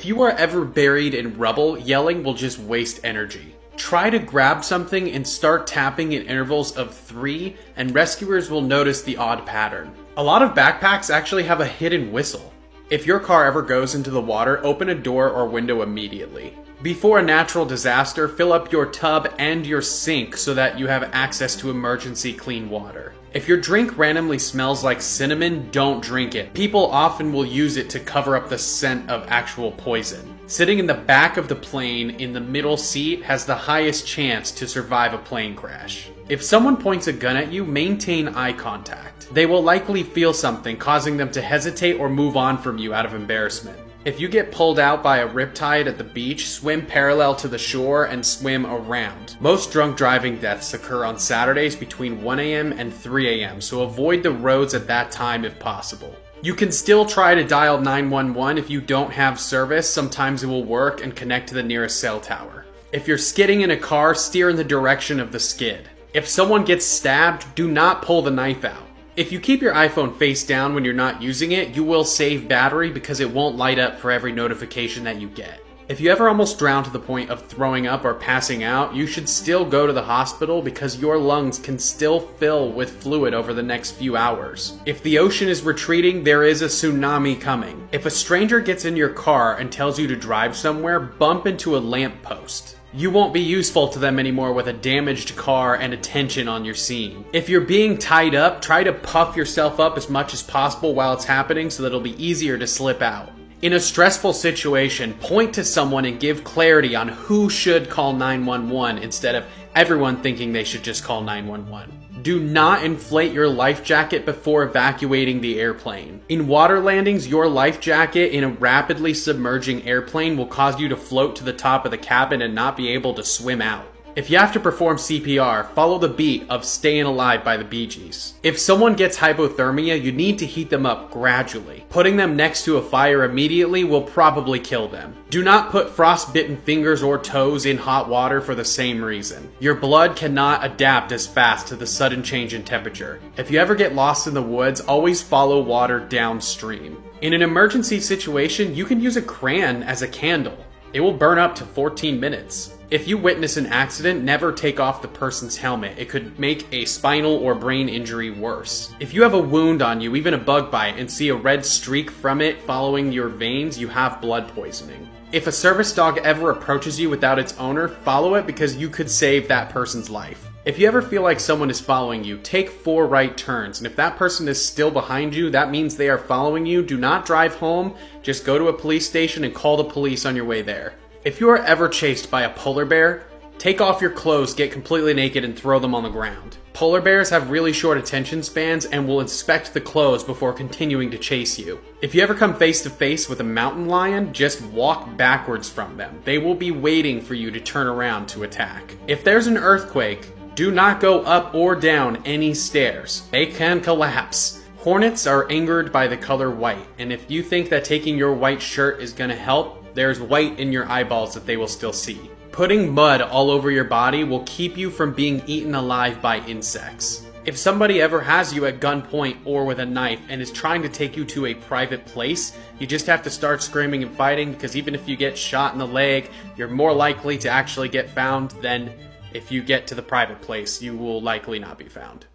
If you are ever buried in rubble, yelling will just waste energy. Try to grab something and start tapping in intervals of 3, and rescuers will notice the odd pattern. A lot of backpacks actually have a hidden whistle. If your car ever goes into the water, open a door or window immediately. Before a natural disaster, fill up your tub and your sink so that you have access to emergency clean water. If your drink randomly smells like cinnamon, don't drink it. People often will use it to cover up the scent of actual poison. Sitting in the back of the plane in the middle seat has the highest chance to survive a plane crash. If someone points a gun at you, maintain eye contact. They will likely feel something, causing them to hesitate or move on from you out of embarrassment. If you get pulled out by a riptide at the beach, swim parallel to the shore and swim around. Most drunk driving deaths occur on Saturdays between 1 a.m. and 3 a.m., so avoid the roads at that time if possible. You can still try to dial 911 if you don't have service. Sometimes it will work and connect to the nearest cell tower. If you're skidding in a car, steer in the direction of the skid. If someone gets stabbed, do not pull the knife out. If you keep your iPhone face down when you're not using it, you will save battery because it won't light up for every notification that you get. If you ever almost drown to the point of throwing up or passing out, you should still go to the hospital because your lungs can still fill with fluid over the next few hours. If the ocean is retreating, there is a tsunami coming. If a stranger gets in your car and tells you to drive somewhere, bump into a lamppost. You won't be useful to them anymore with a damaged car and attention on your scene. If you're being tied up, try to puff yourself up as much as possible while it's happening so that it'll be easier to slip out. In a stressful situation, point to someone and give clarity on who should call 911 instead of everyone thinking they should just call 911. Do not inflate your life jacket before evacuating the airplane. In water landings, your life jacket in a rapidly submerging airplane will cause you to float to the top of the cabin and not be able to swim out. If you have to perform CPR, follow the beat of Stayin' Alive by the Bee Gees. If someone gets hypothermia, you need to heat them up gradually. Putting them next to a fire immediately will probably kill them. Do not put frostbitten fingers or toes in hot water for the same reason. Your blood cannot adapt as fast to the sudden change in temperature. If you ever get lost in the woods, always follow water downstream. In an emergency situation, you can use a crayon as a candle. It will burn up to 14 minutes. If you witness an accident, never take off the person's helmet. It could make a spinal or brain injury worse. If you have a wound on you, even a bug bite, and see a red streak from it following your veins, you have blood poisoning. If a service dog ever approaches you without its owner, follow it because you could save that person's life. If you ever feel like someone is following you, take 4 right turns, and if that person is still behind you, that means they are following you. Do not drive home, just go to a police station and call the police on your way there. If you are ever chased by a polar bear, take off your clothes, get completely naked, and throw them on the ground. Polar bears have really short attention spans and will inspect the clothes before continuing to chase you. If you ever come face to face with a mountain lion, just walk backwards from them. They will be waiting for you to turn around to attack. If there's an earthquake, do not go up or down any stairs. They can collapse. Hornets are angered by the color white, and if you think that taking your white shirt is gonna help, there's white in your eyeballs that they will still see. Putting mud all over your body will keep you from being eaten alive by insects. If somebody ever has you at gunpoint or with a knife and is trying to take you to a private place, you just have to start screaming and fighting because even if you get shot in the leg, you're more likely to actually get found than if you get to the private place. You will likely not be found.